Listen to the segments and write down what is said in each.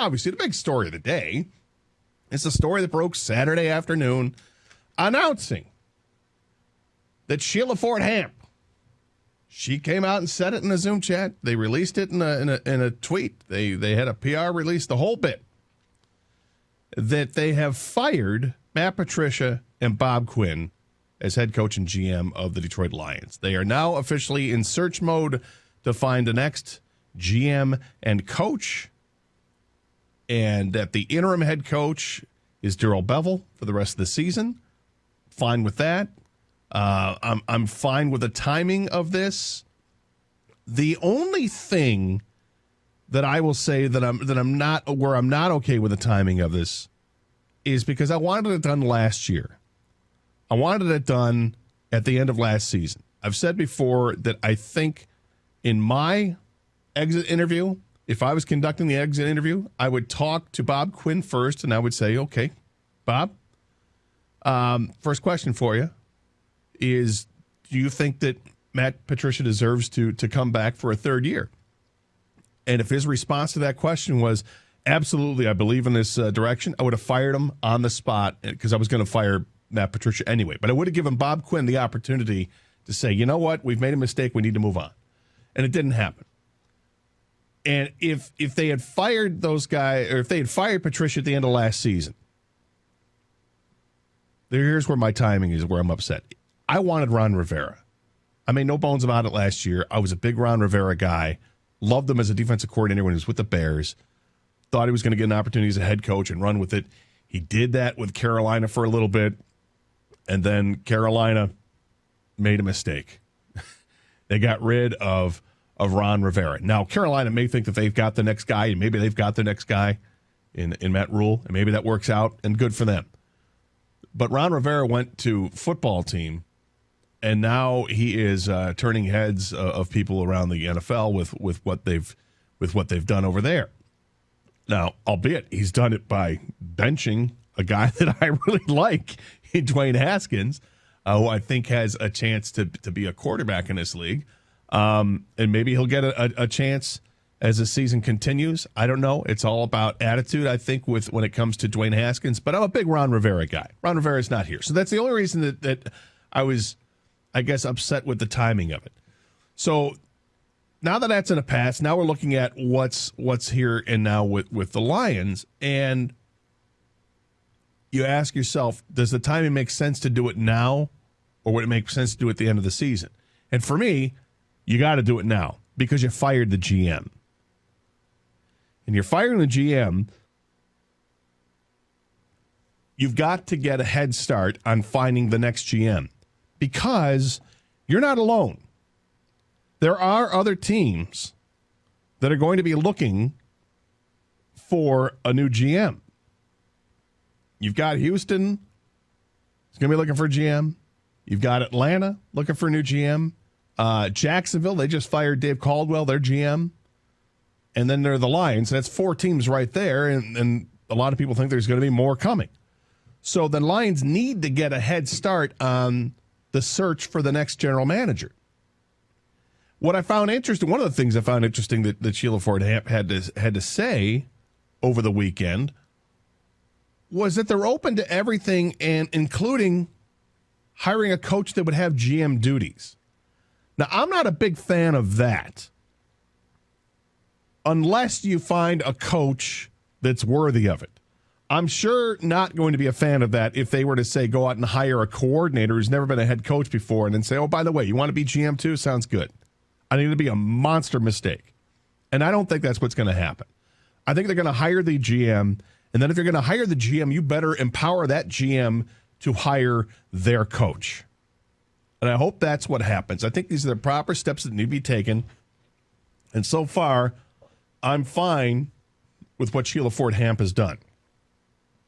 obviously, the big story of the day is the story that broke Saturday afternoon announcing that Sheila Ford Hamp, she came out and said it in a Zoom chat. They released it in a tweet. They had a PR release, the whole bit, that they have fired Matt Patricia and Bob Quinn as head coach and GM of the Detroit Lions. They are now officially in search mode to find the next GM and coach, and that the interim head coach is Darrell Bevell for the rest of the season. Fine with that. I'm fine with the timing of this. The only thing that I will say that I'm not okay with the timing of this is because I wanted it done last year. I wanted it done at the end of last season. I've said before that I think in my exit interview, if I was conducting the exit interview, I would talk to Bob Quinn first, and I would say, okay, Bob, first question for you is, do you think that Matt Patricia deserves to come back for a third year? And if his response to that question was, absolutely, I believe in this direction, I would have fired him on the spot because I was going to fire Matt Patricia anyway. But I would have given Bob Quinn the opportunity to say, you know what, we've made a mistake, we need to move on. And it didn't happen. And if they had fired those guys, or if they had fired Patricia at the end of last season, here's where my timing is, where I'm upset. I wanted Ron Rivera. I made no bones about it last year. I was a big Ron Rivera guy. Loved him as a defensive coordinator when he was with the Bears. Thought he was going to get an opportunity as a head coach and run with it. He did that with Carolina for a little bit, and then Carolina made a mistake. They got rid of Ron Rivera. Now, Carolina may think that they've got the next guy, and maybe they've got the next guy in Matt Rule, and maybe that works out, and good for them. But Ron Rivera went to football team, and now he is turning heads of people around the NFL with what they've done over there. Now, albeit he's done it by benching a guy that I really like, in Dwayne Haskins, who I think has a chance to be a quarterback in this league. And maybe he'll get a chance as the season continues. I don't know. It's all about attitude, I think, when it comes to Dwayne Haskins. But I'm a big Ron Rivera guy. Ron Rivera's not here. So that's the only reason that I was, I guess, upset with the timing of it. So now that that's in the past, now we're looking at what's here and now with the Lions. And you ask yourself, does the timing make sense to do it now, or would it make sense to do it at the end of the season? And for me, you got to do it now because you fired the GM. And you're firing the GM, you've got to get a head start on finding the next GM because you're not alone. There are other teams that are going to be looking for a new GM. You've got Houston, it's going to be looking for a GM. You've got Atlanta looking for a new GM. Jacksonville, they just fired Dave Caldwell, their GM. And then there are the Lions. That's 4 teams right there, and a lot of people think there's going to be more coming. So the Lions need to get a head start on the search for the next general manager. What I found interesting, one of the things I found interesting that Sheila Ford Hamp had to say over the weekend was that they're open to everything, and including hiring a coach that would have GM duties. Now, I'm not a big fan of that unless you find a coach that's worthy of it. I'm sure not going to be a fan of that if they were to say go out and hire a coordinator who's never been a head coach before and then say, oh, by the way, you want to be GM too? Sounds good. I think it'd be a monster mistake. And I don't think that's what's going to happen. I think they're going to hire the GM, and then if you're going to hire the GM, you better empower that GM to hire their coach. And I hope that's what happens. I think these are the proper steps that need to be taken. And so far, I'm fine with what Sheila Ford Hamp has done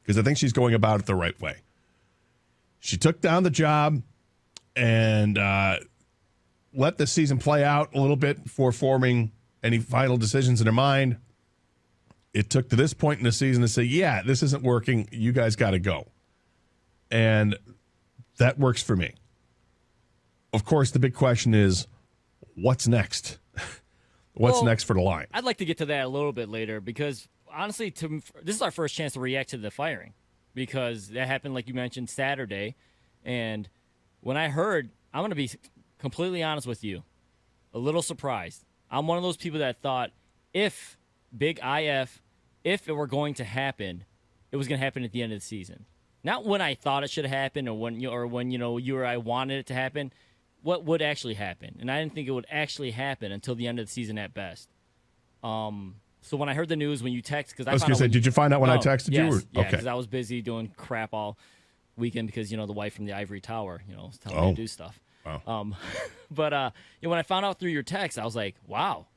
because I think she's going about it the right way. She took down the job and let the season play out a little bit before forming any final decisions in her mind. It took to this point in the season to say, yeah, this isn't working. You guys got to go. And that works for me. Of course, the big question is, what's next? What's next for the Lions? I'd like to get to that a little bit later because honestly, this is our first chance to react to the firing because that happened, like you mentioned, Saturday. And when I heard, I'm going to be completely honest with you, a little surprised. I'm one of those people that thought if if it were going to happen, it was going to happen at the end of the season. Not when I thought it should have happened or when you or I wanted it to happen. What would actually happen? And I didn't think it would actually happen until the end of the season at best. So when I heard the news, when you text, because I was going to say, did you find out when I texted you? Yes, or? Yeah, okay. because I was busy doing crap all weekend because the wife from the ivory tower, was telling me to do stuff. Wow. But when I found out through your text, I was like, wow,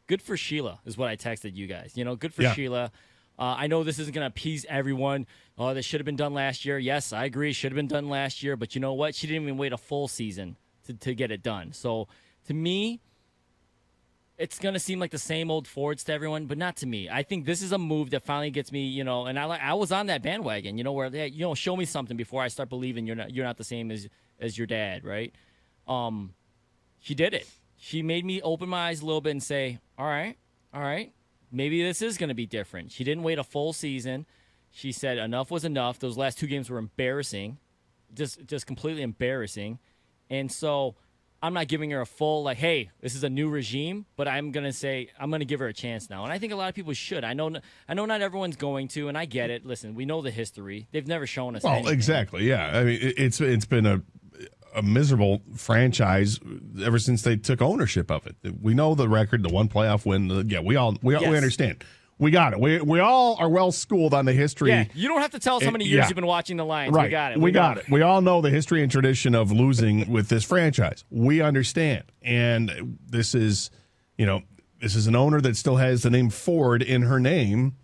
good for Sheila is what I texted you guys. Good for Sheila. I know this isn't going to appease everyone. Oh, this should have been done last year. Yes, I agree. Should have been done last year. But you know what? She didn't even wait a full season to get it done. So to me, it's going to seem like the same old Fords to everyone, but not to me. I think this is a move that finally gets me, and I was on that bandwagon, where they, show me something before I start believing you're not the same as your dad, right? She did it. She made me open my eyes a little bit and say, all right, maybe this is going to be different. She didn't wait a full season. She said enough was enough. Those last 2 games were embarrassing, just completely embarrassing. And so I'm not giving her a full, hey, this is a new regime, but I'm going to say I'm going to give her a chance now. And I think a lot of people should. I know not everyone's going to, and I get it. Listen, we know the history. They've never shown us anything. Exactly, yeah. I mean, it's been a miserable franchise ever since they took ownership of it. We know the record, the one playoff win. We understand. We got it. We all are well schooled on the history. Yeah, you don't have to tell us how many years you've been watching the Lions. Right. We got it. We got it. We all know the history and tradition of losing with this franchise. We understand. And this is an owner that still has the name Ford in her name,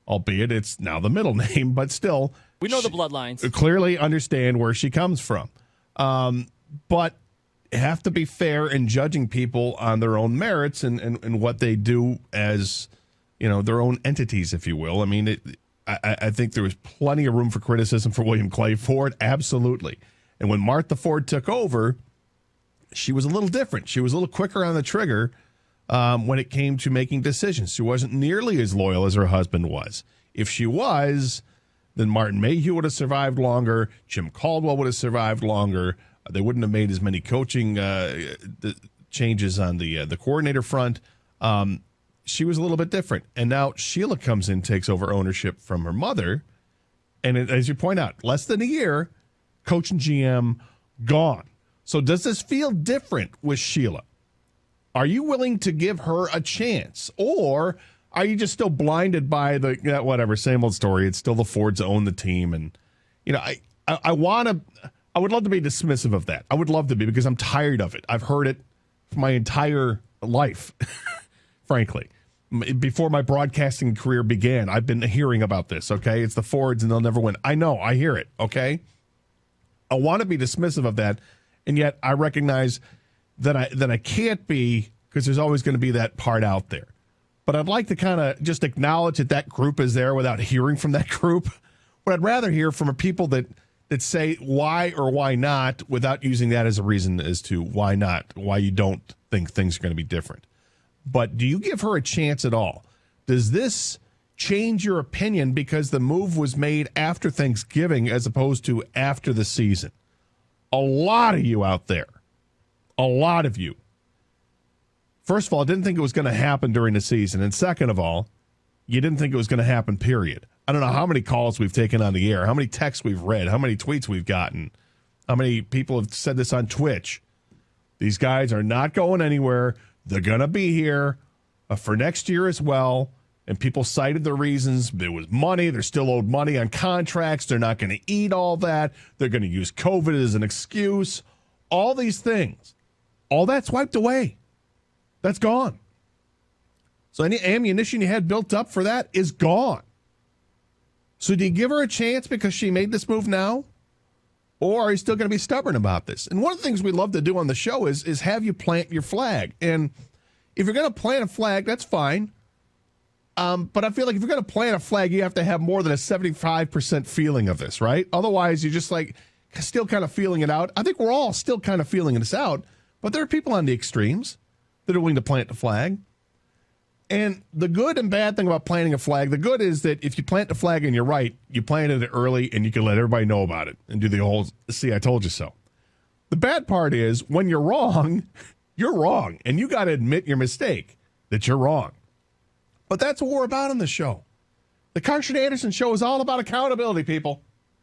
albeit it's now the middle name, but still. We know the bloodlines. Clearly understand where she comes from. But have to be fair in judging people on their own merits and what they do as their own entities, if you will. I mean, I think there was plenty of room for criticism for William Clay Ford, absolutely. And when Martha Ford took over, she was a little different. She was a little quicker on the trigger when it came to making decisions. She wasn't nearly as loyal as her husband was. If she was, then Martin Mayhew would have survived longer. Jim Caldwell would have survived longer. They wouldn't have made as many coaching changes on the coordinator front. She was a little bit different. And now Sheila comes in, takes over ownership from her mother. And as you point out, less than a year, coach and GM gone. So does this feel different with Sheila? Are you willing to give her a chance? Or are you just still blinded by whatever, same old story? It's still the Fords own the team. And, I would love to be dismissive of that. I would love to be because I'm tired of it. I've heard it for my entire life, frankly. Before my broadcasting career began, I've been hearing about this, okay? It's the Fords and they'll never win. I know, I hear it, okay? I want to be dismissive of that, and yet I recognize that I can't be because there's always going to be that part out there. But I'd like to kind of just acknowledge that group is there without hearing from that group. But I'd rather hear from people that say why or why not without using that as a reason as to why not, why you don't think things are going to be different. But do you give her a chance at all? Does this change your opinion because the move was made after Thanksgiving as opposed to after the season? A lot of you out there, a lot of you, first of all, didn't think it was going to happen during the season. And second of all, you didn't think it was going to happen, period. I don't know how many calls we've taken on the air, how many texts we've read, how many tweets we've gotten, how many people have said this on Twitch. These guys are not going anywhere. They're going to be here for next year as well. And people cited the reasons. There was money. They're still owed money on contracts. They're not going to eat all that. They're going to use COVID as an excuse. All these things. All that's wiped away. That's gone. So any ammunition you had built up for that is gone. So do you give her a chance because she made this move now? Or are you still going to be stubborn about this? And one of the things we love to do on the show is have you plant your flag. And if you're going to plant a flag, that's fine. But I feel like if you're going to plant a flag, you have to have more than a 75% feeling of this, right? Otherwise, you're just still kind of feeling it out. I think we're all still kind of feeling this out. But there are people on the extremes that are willing to plant the flag. And the good and bad thing about planting a flag, the good is that if you plant the flag and you're right, you planted it early and you can let everybody know about it and do the whole, see, I told you so. The bad part is when you're wrong, you're wrong. And you got to admit your mistake, that you're wrong. But that's what we're about on this show. The Karsten Anderson Show is all about accountability, people.